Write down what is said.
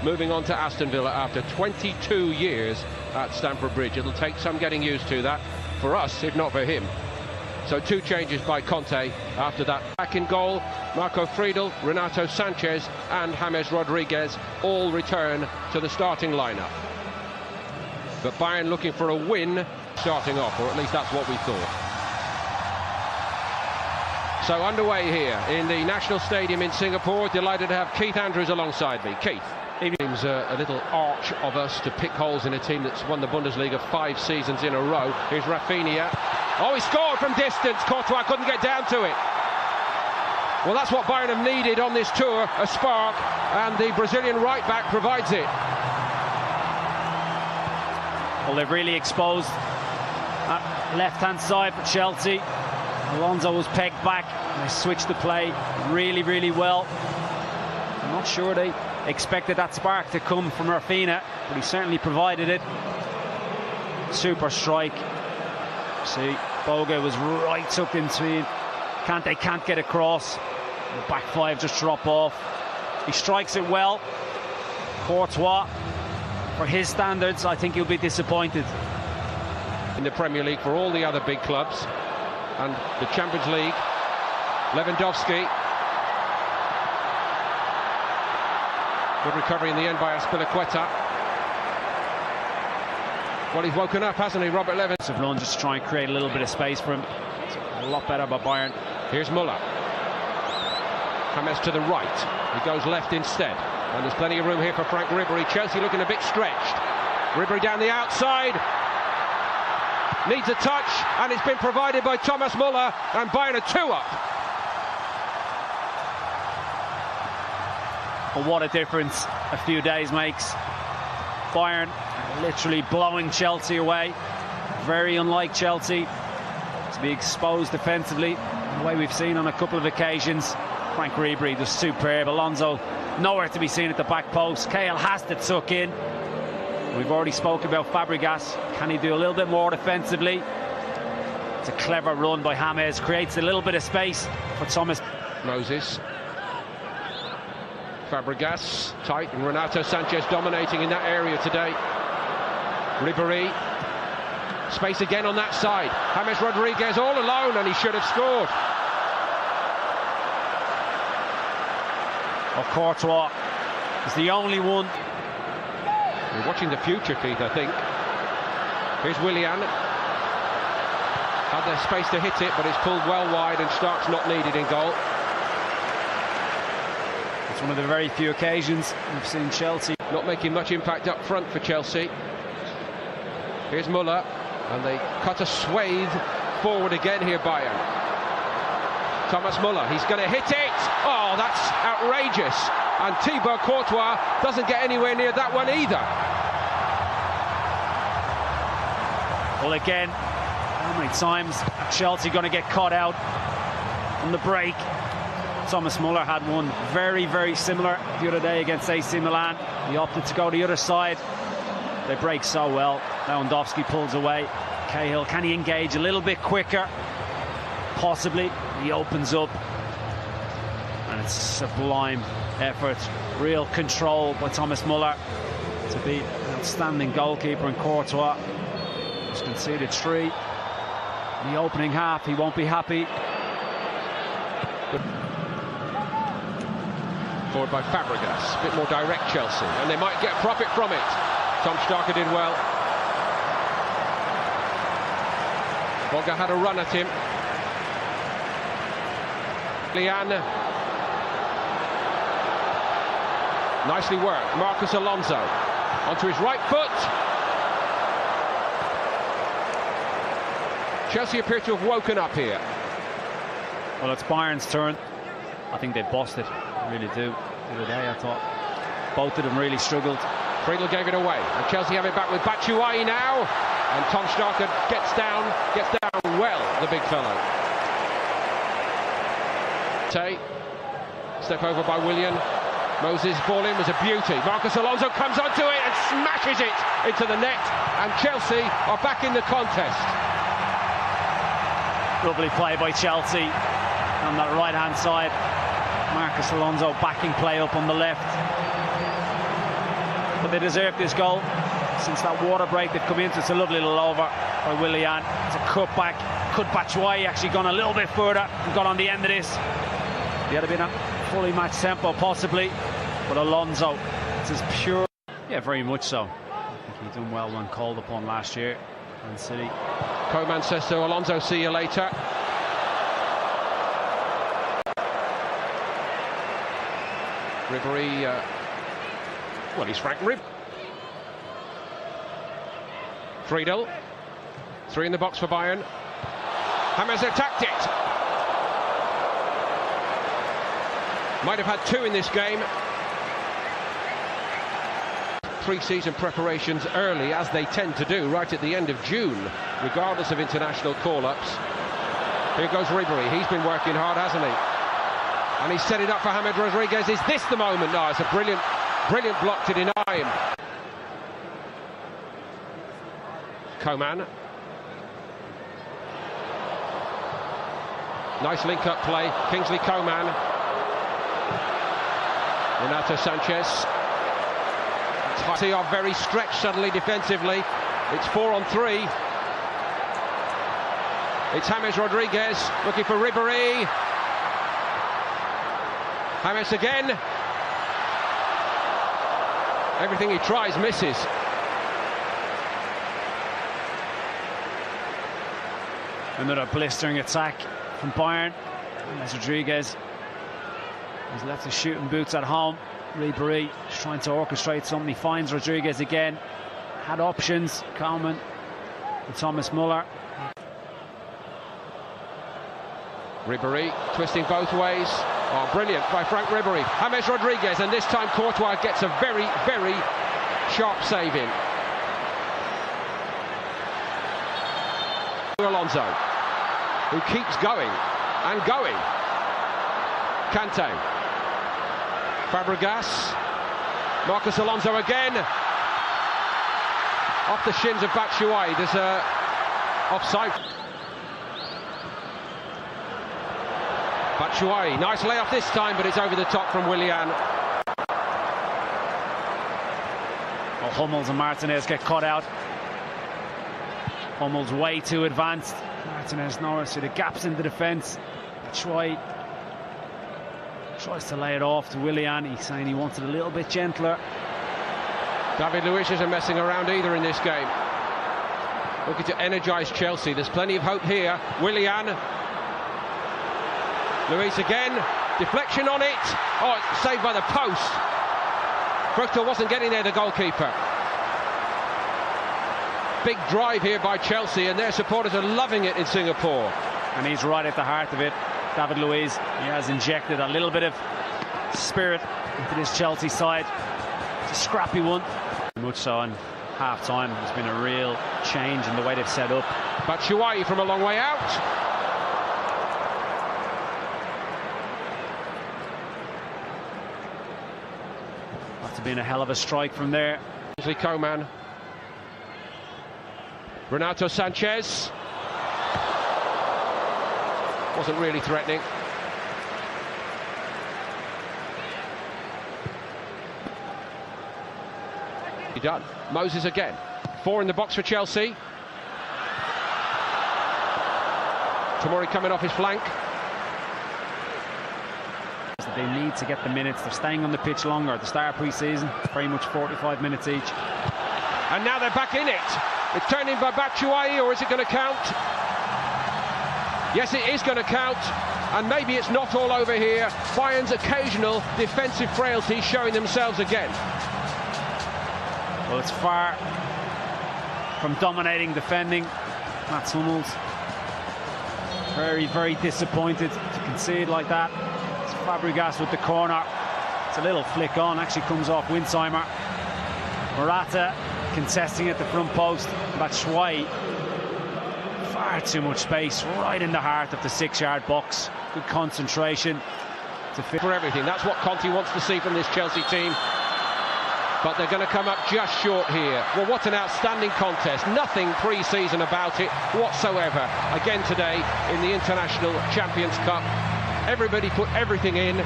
moving on to Aston Villa after 22 years at Stamford Bridge. It'll take some getting used to that for us, if not for him. So 2 changes by Conte after that. Back in goal, Marco Friedel, Renato Sanchez and James Rodriguez all return to the starting lineup. But Bayern looking for a win starting off, or at least that's what we thought. So underway here in the National Stadium in Singapore. Delighted to have Keith Andrews alongside me. Keith. It seems a little arch of us to pick holes in a team that's won the Bundesliga 5 seasons in a row. Here's Rafinha. Oh, he scored from distance. Courtois couldn't get down to it. Well, that's what Bayern have needed on this tour, a spark, and the Brazilian right-back provides it. Well, they've really exposed left-hand side for Chelsea. Alonso was pegged back. They switched the play really well. I'm not sure they expected that spark to come from Rafinha, but he certainly provided it. Super strike. See, Boga was right tucked into it. They can't get across. The back 5 just drop off. He strikes it well. Courtois, for his standards, I think he'll be disappointed. In the Premier League for all the other big clubs and the Champions League, Lewandowski. Good recovery in the end by Azpilicueta. Well, he's woken up, hasn't he, Robert Lewandowski? Of just to try and create a little bit of space for him. It's a lot better by Bayern. Here's Muller. James to the right. He goes left instead. And there's plenty of room here for Frank Ribery. Chelsea looking a bit stretched. Ribery down the outside. Needs a touch, and it's been provided by Thomas Muller, and Bayern are 2 up. Well, what a difference a few days makes. Bayern literally blowing Chelsea away. Very unlike Chelsea to be exposed defensively the way we've seen on a couple of occasions. Frank Ribery was superb. Alonso nowhere to be seen at the back post. Cahill has to tuck in. We've already spoken about Fabregas. Can he do a little bit more defensively? It's a clever run by James. Creates a little bit of space for Thomas. Moses. Fabregas tight, and Renato Sanchez dominating in that area today. Ribery. Space again on that side. James Rodriguez all alone, and he should have scored. Oh, Courtois is the only one. We're watching the future, Keith, I think. Here's Willian. Had the space to hit it, but it's pulled well wide, and Stark's not needed in goal. It's one of the very few occasions we've seen Chelsea not making much impact up front for Chelsea. Here's Muller, and they cut a swathe forward again here, Bayern. Thomas Muller, he's going to hit it. Oh, that's outrageous. And Thibaut Courtois doesn't get anywhere near that one either. Well, again, how many times are Chelsea going to get caught out on the break? Thomas Muller had one very similar the other day against AC Milan. He opted to go the other side. They break so well. Lewandowski pulls away. Cahill, can he engage a little bit quicker? Possibly. He opens up. And it's a sublime effort. Real control by Thomas Muller to be an outstanding goalkeeper. And Courtois has conceded 3 in the opening half. He won't be happy. Forward by Fabregas, a bit more direct Chelsea, and they might get profit from it. Tom Starker did well. Boga had a run at him. Lian. Nicely worked. Marcos Alonso onto his right foot. Chelsea appear to have woken up here. Well, it's Bayern's turn. I think they've bossed it. I really do. The other day, I thought both of them really struggled. Friedel gave it away, and Chelsea have it back with Batshuayi now. And Tom Starker gets down well, the big fellow. Step over by Willian. Moses' ball in was a beauty. Marcos Alonso comes onto it and smashes it into the net, and Chelsea are back in the contest. Lovely play by Chelsea on that right-hand side. Marcos Alonso backing play up on the left. but they deserve this goal. Since that water break they've come into, it's a lovely little over by Willian. It's a cutback. Could Batshuayi actually gone a little bit further and got on the end of this? He had been a fully matched tempo possibly, but Alonso, it's as pure. Yeah, very much so. I think he done well when called upon last year in City. Coman says to Alonso, see you later. Ribery, well, he's Frank Ribery. 3-0. 3 in the box for Bayern. James attacked it. Might have had 2 in this game. Pre-season preparations early, as they tend to do, right at the end of June, regardless of international call-ups. Here goes Ribery. He's been working hard, hasn't he? And he's set it up for James Rodriguez. Is this the moment? No, it's a brilliant block to deny him. Coman. Nice link-up play. Kingsley Coman. Renato Sanchez. They are very stretched suddenly defensively. It's 4-on-3. It's James Rodriguez looking for Ribery. James again. Everything he tries misses. Another blistering attack from Bayern. James Rodriguez. He's left his shooting boots at home. Ribery is trying to orchestrate something. He finds Rodriguez again. Had options. Coman and Thomas Muller. Ribery twisting both ways. Oh, brilliant by Frank Ribery. James Rodriguez, and this time Courtois gets a very sharp save in. Alonso, who keeps going and going. Kante. Fabregas. Marcos Alonso again. Off the shins of Batshuayi. There's a offside. Batshuayi, nice layoff this time, but it's over the top from Willian. Well, Hummels and Martinez get caught out. Hummels way too advanced. Martinez nowhere, so the gaps in the defence. Batshuayi tries to lay it off to Willian. He's saying he wants it a little bit gentler. David Luiz isn't messing around either in this game. Looking to energise Chelsea. There's plenty of hope here. Willian. Luiz again. Deflection on it. Oh, it's saved by the post. Fruchtel wasn't getting there, the goalkeeper. Big drive here by Chelsea, and their supporters are loving it in Singapore. And he's right at the heart of it. David Luiz, he has injected a little bit of spirit into this Chelsea side. It's a scrappy one. Much so in half-time. There's been a real change in the way they've set up. Batshuayi from a long way out. Must have been a hell of a strike from there. Kingsley Coman. Renato Sanchez. Wasn't really threatening. Done. Moses again. 4 in the box for Chelsea. Tomori coming off his flank. They need to get the minutes. They're staying on the pitch longer. At the start of pre-season, very much 45 minutes each. And now they're back in it. It's turned in by Batshuayi, or is it going to count? Yes, it is going to count. And maybe it's not all over here. Bayern's occasional defensive frailty showing themselves again. Well, it's far from dominating defending. Mats Hummels very disappointed to concede like that. It's Fabregas with the corner. It's a little flick on, actually comes off Winsheimer. Morata contesting at the front post. Batshuayi, far too much space right in the heart of the 6-yard box. Good concentration to fit for everything. That's what Conte wants to see from this Chelsea team. But they're going to come up just short here. Well, what an outstanding contest. Nothing pre-season about it whatsoever. Again today in the International Champions Cup. Everybody put everything in.